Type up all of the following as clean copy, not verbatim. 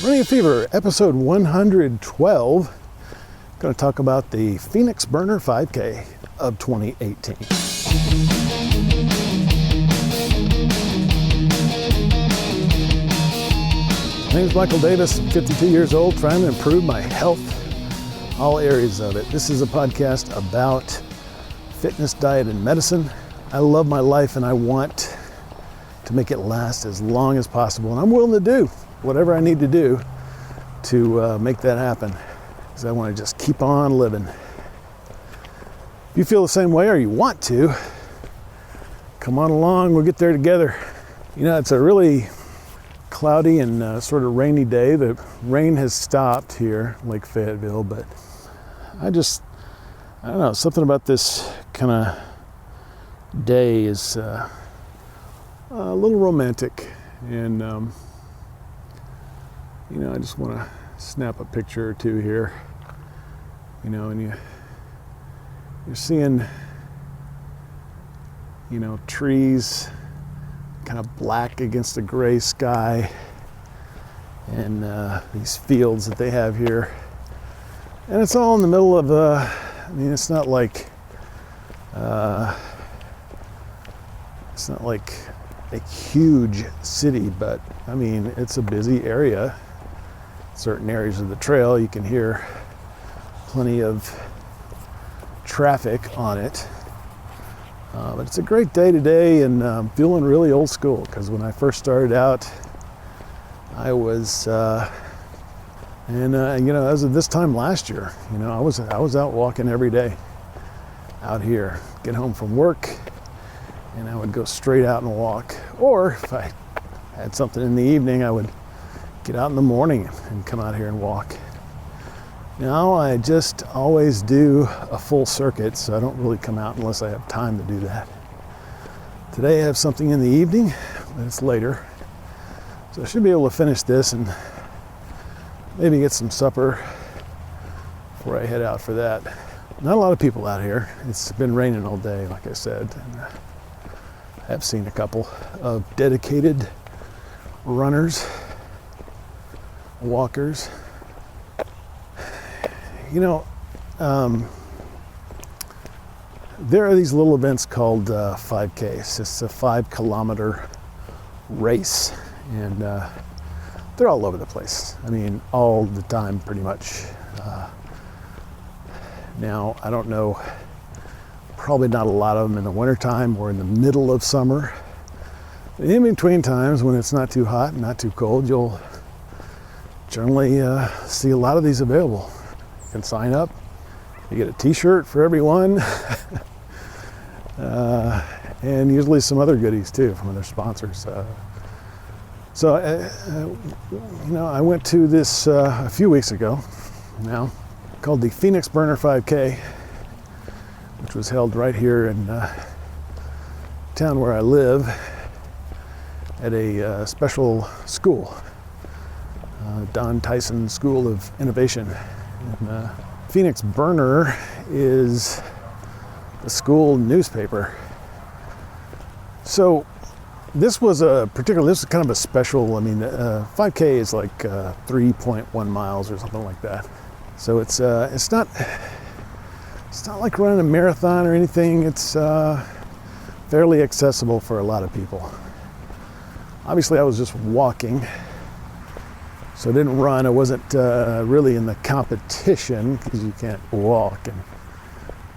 Running a Fever, episode 112. Going to talk about the Phoenix Burner 5K of 2018. My name is Michael Davis, 52 years old, trying to improve my health, all areas of it. This is a podcast about fitness, diet, and medicine. I love my life and I want to make it last as long as possible. And I'm willing to do whatever I need to do to make that happen, because I want to just keep on living. If you feel the same way or you want to, come on along, we'll get there together. You know, it's a really cloudy and sort of rainy day. The rain has stopped here, Lake Fayetteville, but I don't know, something about this kind of day is a little romantic, and you know, I just want to snap a picture or two here, you know, and you're seeing, you know, trees kind of black against a gray sky, and these fields that they have here, and it's all in the middle of I mean, it's not like a huge city, but I mean, it's a busy area. Certain areas of the trail, you can hear plenty of traffic on it. But it's a great day today, and I'm feeling really old school, because when I first started out, I was, you know, as of this time last year, you know, I was out walking every day out here. Get home from work, and I would go straight out and walk. Or if I had something in the evening, I would get out in the morning and come out here and walk. Now I just always do a full circuit, so I don't really come out unless I have time to do that. Today I have something in the evening, but it's later. So I should be able to finish this and maybe get some supper before I head out for that. Not a lot of people out here. It's been raining all day, like I said. And I have seen a couple of dedicated runners, walkers. You know, there are these little events called 5Ks. It's a 5-kilometer race, and they're all over the place. I mean, all the time, pretty much. Now, I don't know, probably not a lot of them in the wintertime or in the middle of summer. In between times, when it's not too hot and not too cold, you'll generally see a lot of these available. You can sign up. You get a t-shirt for everyone. And usually some other goodies too from other sponsors. You know, I went to this a few weeks ago now, called the Phoenix Burner 5K, which was held right here in town where I live at a special school, Tyson School of Innovation. And, Phoenix Burner is the school newspaper. So this was kind of a special, I mean, 5K is like 3.1 miles or something like that. So it's not like running a marathon or anything. It's fairly accessible for a lot of people. Obviously I was just walking, so I didn't run. I wasn't really in the competition, because you can't walk, and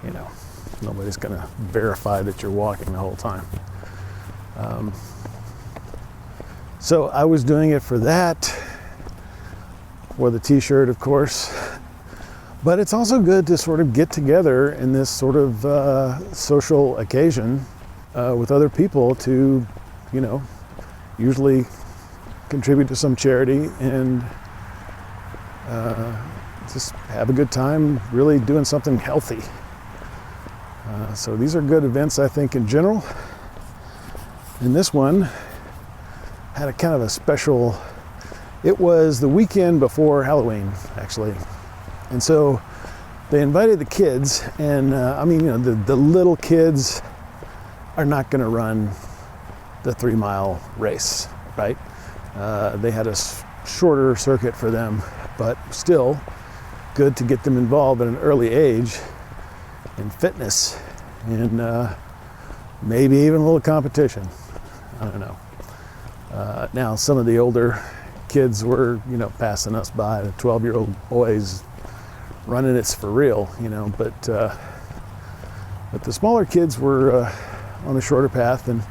you know, nobody's gonna verify that you're walking the whole time. So I was doing it for that, for the t-shirt, of course, but it's also good to sort of get together in this sort of social occasion with other people to, you know, usually contribute to some charity and just have a good time, really doing something healthy. So these are good events, I think, in general. And this one had a kind of a special, it was the weekend before Halloween, actually. And so they invited the kids, and I mean, you know, the little kids are not gonna run the 3-mile race, right? They had a shorter circuit for them, but still good to get them involved at an early age in fitness and maybe even a little competition. I don't know. Now some of the older kids were, passing us by, the 12-year-old boys running it's for real, but the smaller kids were on a shorter path and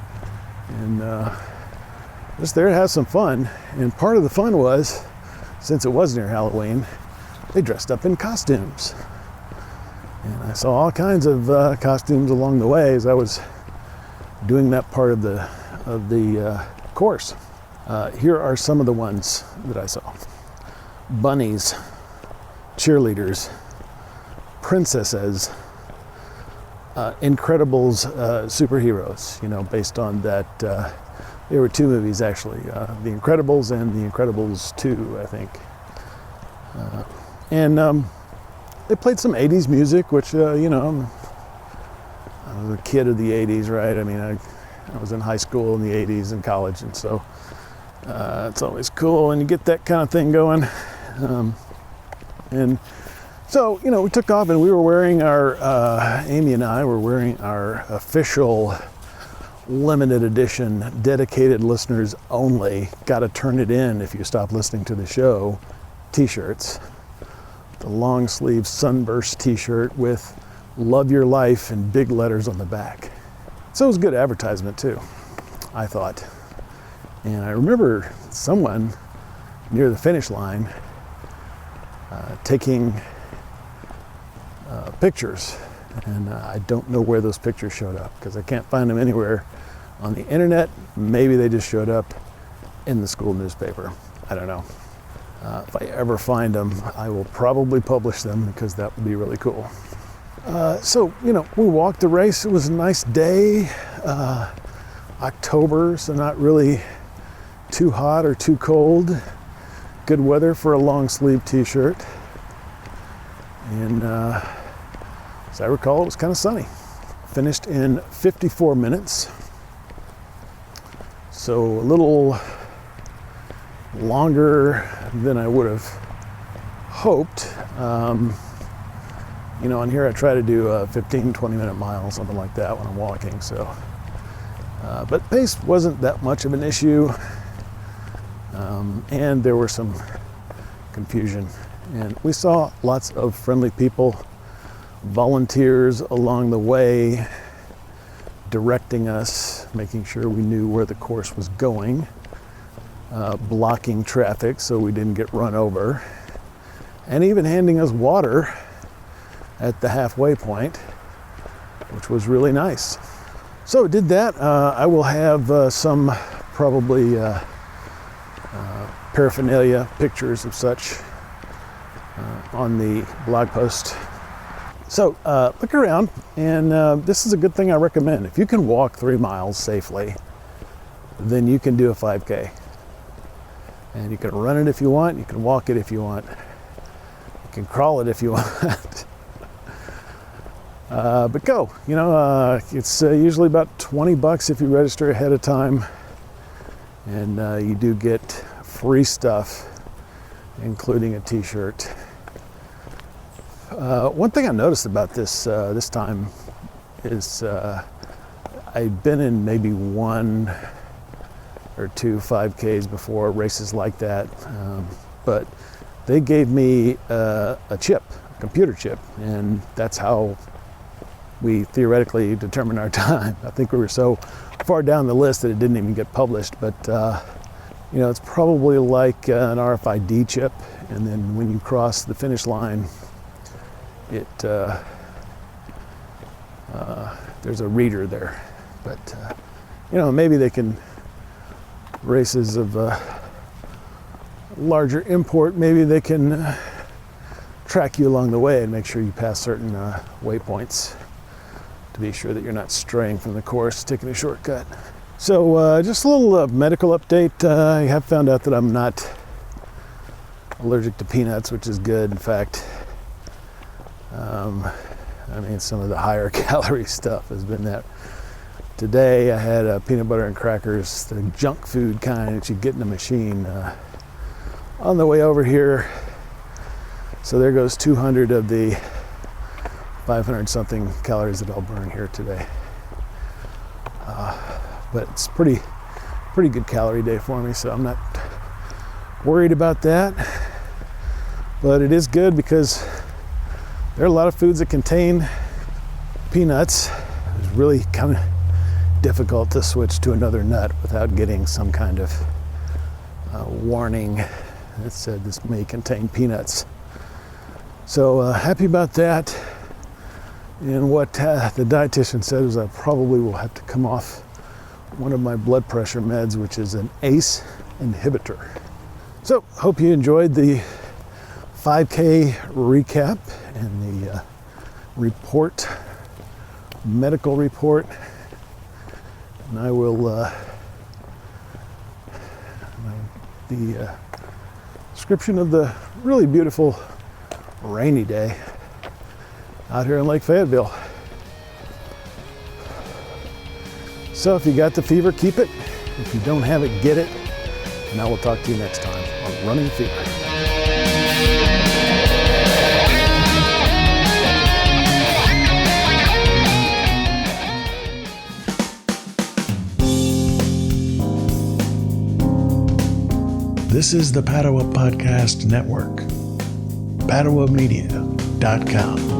just there to have some fun. And part of the fun was, since it was near Halloween, they dressed up in costumes. And I saw all kinds of costumes along the way as I was doing that part of the course. Here are some of the ones that I saw. Bunnies, cheerleaders, princesses, Incredibles superheroes, based on that. There were 2 movies actually, The Incredibles and The Incredibles 2, I think. And they played some 80s music, which, I was a kid of the 80s, right? I mean, I was in high school in the 80s and college, and so it's always cool when you get that kind of thing going. And so, we took off and we were wearing Amy and I were wearing our official limited edition, dedicated listeners only, gotta turn it in if you stop listening to the show, t-shirts. The long sleeve sunburst t-shirt with "Love Your Life" in big letters on the back. So it was good advertisement too, I thought. And I remember someone near the finish line taking pictures, and I don't know where those pictures showed up because I can't find them anywhere on the internet. Maybe they just showed up in the school newspaper. I don't know. If I ever find them, I will probably publish them because that would be really cool. So, we walked the race. It was a nice day. October, so not really too hot or too cold. Good weather for a long sleeve t-shirt. And as I recall, it was kind of sunny. Finished in 54 minutes. So a little longer than I would have hoped. On here I try to do 15, 20-minute miles, something like that when I'm walking. So, but pace wasn't that much of an issue. And there were some confusion. And we saw lots of friendly people, volunteers along the way, directing us, making sure we knew where the course was going, blocking traffic so we didn't get run over, and even handing us water at the halfway point, which was really nice. So did that. I will have some probably paraphernalia, pictures of such on the blog post. So look around, and this is a good thing I recommend. If you can walk 3 miles safely, then you can do a 5K. And you can run it if you want, you can walk it if you want, you can crawl it if you want. But go, it's usually about $20 if you register ahead of time, and you do get free stuff, including a t-shirt. One thing I noticed about this time is I'd been in maybe 1 or 2 5Ks before, races like that, but they gave me a chip, a computer chip, and that's how we theoretically determined our time. I think we were so far down the list that it didn't even get published, but it's probably like an RFID chip, and then when you cross the finish line, it there's a reader there. But maybe they can, races of larger import, maybe they can track you along the way and make sure you pass certain waypoints to be sure that you're not straying from the course, taking a shortcut. So just a little medical update. I have found out that I'm not allergic to peanuts, which is good. In fact, some of the higher calorie stuff has been that. Today I had peanut butter and crackers, the junk food kind that you get in a machine, on the way over here. So there goes 200 of the 500 something calories that I'll burn here today. But it's pretty good calorie day for me, so I'm not worried about that. But it is good because there are a lot of foods that contain peanuts. It's really kind of difficult to switch to another nut without getting some kind of warning that said this may contain peanuts. So happy about that. And what the dietitian said is I probably will have to come off one of my blood pressure meds, which is an ACE inhibitor. So hope you enjoyed the 5K recap and the medical report. And I will, the description of the really beautiful rainy day out here in Lake Fayetteville. So if you got the fever, keep it. If you don't have it, get it. And I will talk to you next time on Running Fever. This is the Padua Podcast Network. PaduaMedia.com.